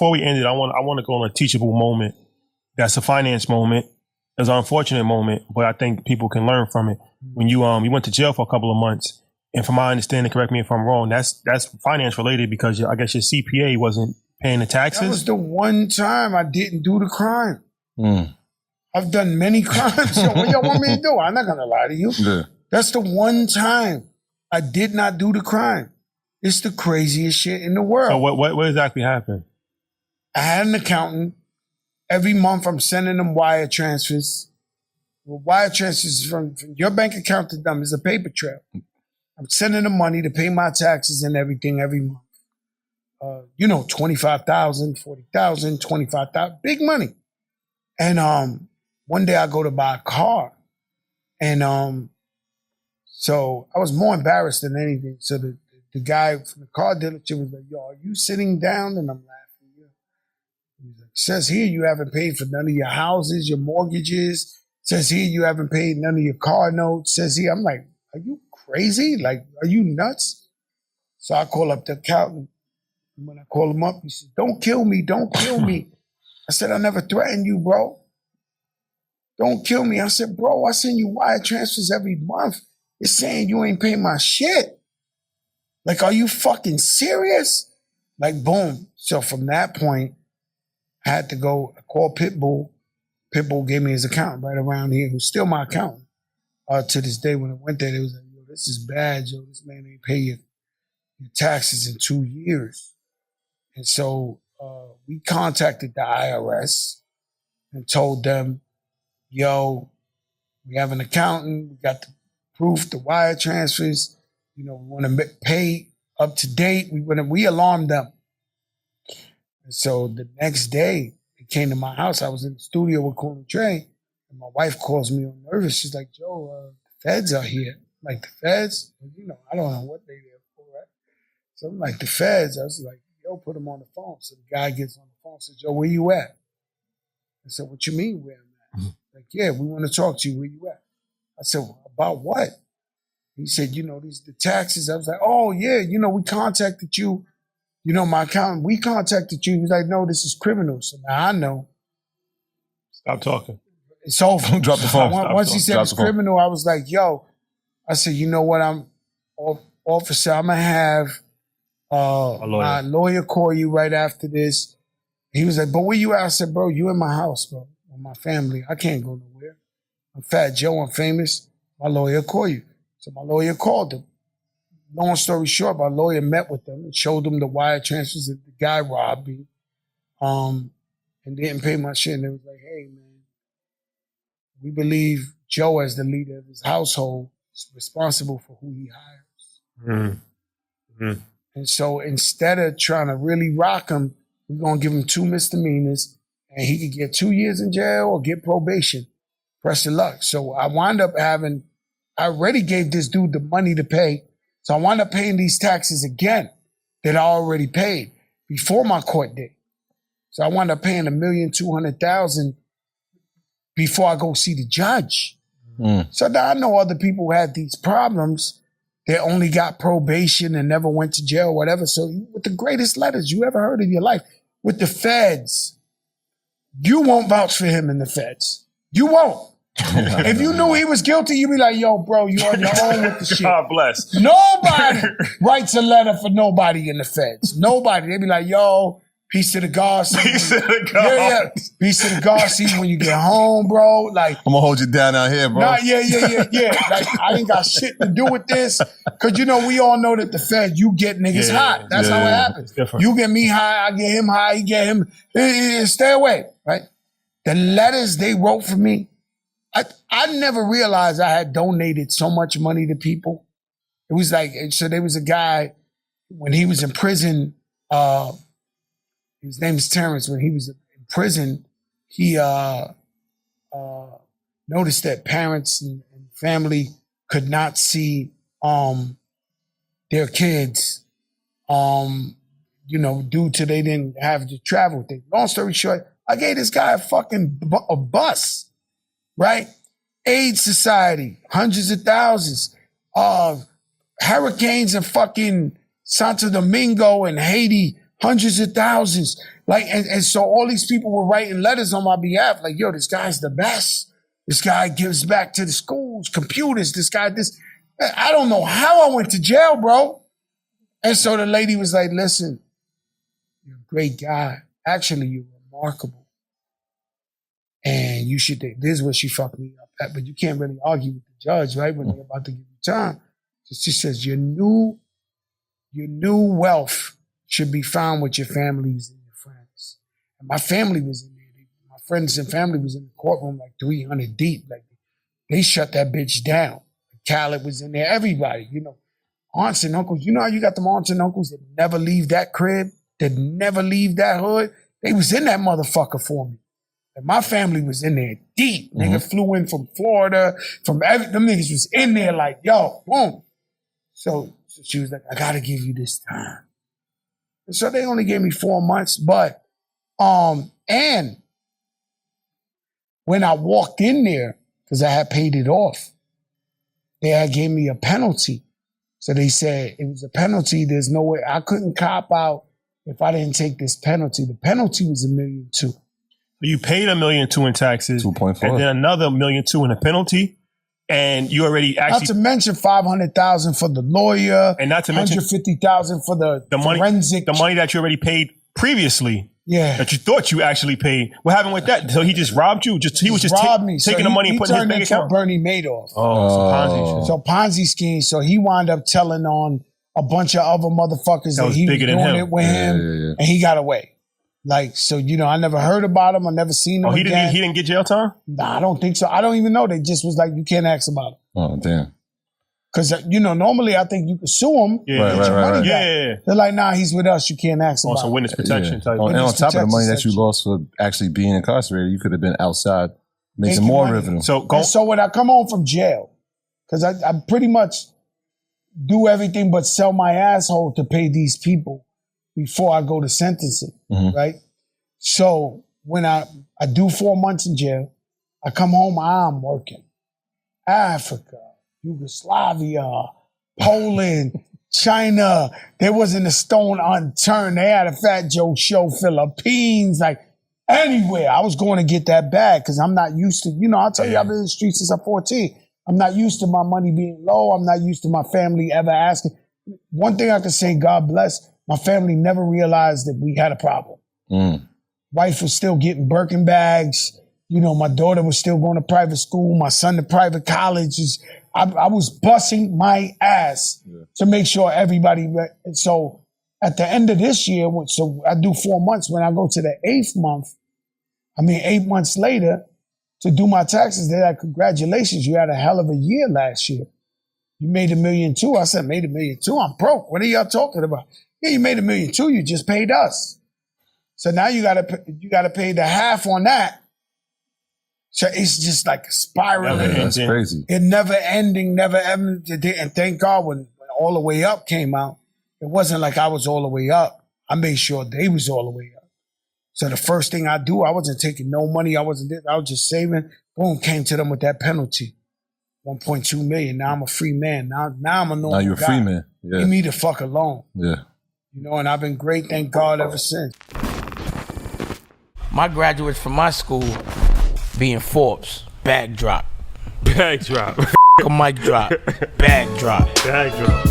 before we end it, I want to go on a teachable moment. That's a finance moment. It's an unfortunate moment, but I think people can learn from it. When you went to jail for a couple of months, and from my understanding, correct me if I'm wrong, that's finance related because I guess your CPA wasn't paying the taxes. That was the one time I didn't do the crime. I've done many crimes. Yo, what y'all want me to do? I'm not gonna lie to you. Yeah. That's the one time I did not do the crime. It's the craziest shit in the world. So what exactly happened? I had an accountant. Every month I'm sending them wire transfers. Well, wire transfers from your bank account to them is a paper trail. I'm sending them money to pay my taxes and everything every month. $25,000, $40,000, $25,000, big money. And one day I go to buy a car. And so I was more embarrassed than anything. So the guy from the car dealership was like, yo, are you sitting down? And I'm laughing. He's like, says here you haven't paid for none of your houses, your mortgages. Says here you haven't paid none of your car notes. Says here, I'm like, are you crazy? Like, are you nuts? So I call up the accountant. And when I call him up, he says, don't kill me, don't kill me. I said, I never threatened you, bro. Don't kill me. I said, bro, I send you wire transfers every month. It's saying you ain't paying my shit. Like, are you fucking serious? Like, boom. So from that point, I had to go call Pitbull. Pitbull gave me his account right around here, who's still my accountant. To this day, when I went there, they was like, yo, this is bad, yo. This man ain't pay your taxes in 2 years. And so we contacted the IRS and told them, yo, we have an accountant. We got the proof, the wire transfers. We want to pay up to date. We alarmed them. And so the next day, they came to my house. I was in the studio with Cool and Trey, and my wife calls me on nervous. She's like, Joe, the feds are here. I'm like, the feds? I don't know what they're there for, right? So I'm like, the feds? I was like, yo, put them on the phone. So the guy gets on the phone and says, Joe, where you at? I said, what you mean where I'm at? Like, yeah, we want to talk to you. Where you at? I said, well, about what? He said, these the taxes. I was like, oh, yeah, we contacted you. My accountant, we contacted you. He was like, no, this is criminal. So now I know. Stop talking. It's over. Drop the phone. Once he said it's criminal, I was like, yo. I said, you know what? Officer, I'm going to have my lawyer call you right after this. He was like, but where you at? I said, bro, you in my house, bro, with my family. I can't go nowhere. I'm Fat Joe. I'm famous. My lawyer call you. So my lawyer called him. Long story short, my lawyer met with them and showed them the wire transfers that the guy robbed me, and didn't pay my shit. And they was like, hey, man, we believe Joe, as the leader of his household, is responsible for who he hires. And so instead of trying to really rock him, we're going to give him 2 misdemeanors, and he could get 2 years in jail or get probation. Press your luck. So I wound up I already gave this dude the money to pay. So I wound up paying these taxes again that I already paid before my court date. So I wound up paying $1,200,000 before I go see the judge. So now I know other people who had these problems. They only got probation and never went to jail or whatever. So with the greatest letters you ever heard in your life, with the feds, you won't vouch for him in the feds. You won't. If you knew he was guilty, you'd be like, yo, bro, you on your own with the shit. God bless. Nobody writes a letter for nobody in the feds. Nobody. They be like, yo, peace to the God. Peace to the God. Yeah. Peace to the God. See when you get home, bro. Like, I'm gonna hold you down out here, bro. Nah, yeah. Like, I ain't got shit to do with this. Cause we all know that the Fed, you get niggas hot. That's how it happens. You get me high, I get him high, he get him. Stay away, right? The letters they wrote for me, I never realized I had donated so much money to people. It was like, so there was a guy, when he was in prison, his name is Terrence. When he was in prison, he noticed that parents and family could not see their kids, due to they didn't have to travel with them. Long story short, I gave this guy a bus. Right? AIDS Society, hundreds of thousands. Hurricanes in fucking Santo Domingo and Haiti, hundreds of thousands. Like, and so all these people were writing letters on my behalf, like, yo, this guy's the best. This guy gives back to the schools, computers, this guy, this. I don't know how I went to jail, bro. And so the lady was like, listen, you're a great guy. Actually, you're remarkable. And you should think, this is what she fucked me up at, but you can't really argue with the judge, right? When they're about to give you time. So she says, your new wealth should be found with your families and your friends. And my family was in there. My friends and family was in the courtroom like 300 deep. Like they shut that bitch down. Khaled was in there, everybody, you know, aunts and uncles. You know how you got them aunts and uncles that never leave that crib, that never leave that hood? They was in that motherfucker for me. And my family was in there deep. Nigga flew in from Florida, them niggas was in there like, yo, boom. So she was like, I gotta give you this time. And so they only gave me 4 months, but, and when I walked in there, because I had paid it off, they had gave me a penalty. So they said it was a penalty. There's no way I couldn't cop out if I didn't take this penalty. The penalty was $1.2 million. You paid $1.2 million in taxes, 2.4, and then another $1.2 million in a penalty, and you already Not to mention $500,000 for the lawyer, and not to mention $150,000 for the forensic, the money that you already paid previously. Yeah, that you thought you actually paid. What happened with that? So he just robbed you. He was just robbed me. Taking the money and putting in his bank account. Bernie Madoff. Oh, so Ponzi scheme. So he wound up telling on a bunch of other motherfuckers that he was doing it with him, and he got away. Like, so, you know, I never heard about him. I never seen him. He didn't get jail time? Nah, I don't think so. I don't even know. They just was like, you can't ask about him. Oh, damn. Because, you know, normally I think you could sue him. Yeah, right. Yeah. They're like, nah, he's with us. You can't ask about him. Also, witness protection type. And on top of the money that you lost for actually being incarcerated, you could have been outside making more revenue. So when I come home from jail, because I pretty much do everything but sell my asshole to pay these people before I go to sentencing, right? So when I do 4 months in jail, I come home, I'm working. Africa, Yugoslavia, Poland, China. There wasn't a stone unturned. They had a Fat Joe show, Philippines, like anywhere. I was going to get that bag because I'm not used to, you know, I'll tell you, I've been in the streets since I'm 14. I'm not used to my money being low. I'm not used to my family ever asking. One thing I can say, God bless, my family never realized that we had a problem. Wife was still getting Birkin bags. You know, my daughter was still going to private school. My son to private colleges. I was busting my ass to make sure everybody. And so at the end of this year, so I do 4 months. When I go to the 8th month, 8 months later, to do my taxes, they're like, congratulations, you had a hell of a year last year. You made $1.2 million. I said, made $1.2 million? I'm broke. What are y'all talking about? Yeah, you made $1.2 million. You just paid us. So now you gotta pay the half on that. So it's just like a spiral. That's crazy. It never ending. And thank God when All the Way Up came out, it wasn't like I was all the way up. I made sure they was all the way up. So the first thing I do, I wasn't taking no money. I was just saving. Boom, came to them with that penalty. $1.2 million. Now I'm a free man. Now I'm a normal guy. Now you're a free man. Yeah. Leave me the fuck alone. Yeah. You know, and I've been great, thank God, ever since. My graduates from my school being Forbes, bag drop. Bag drop. A mic drop, bag drop. Bag drop.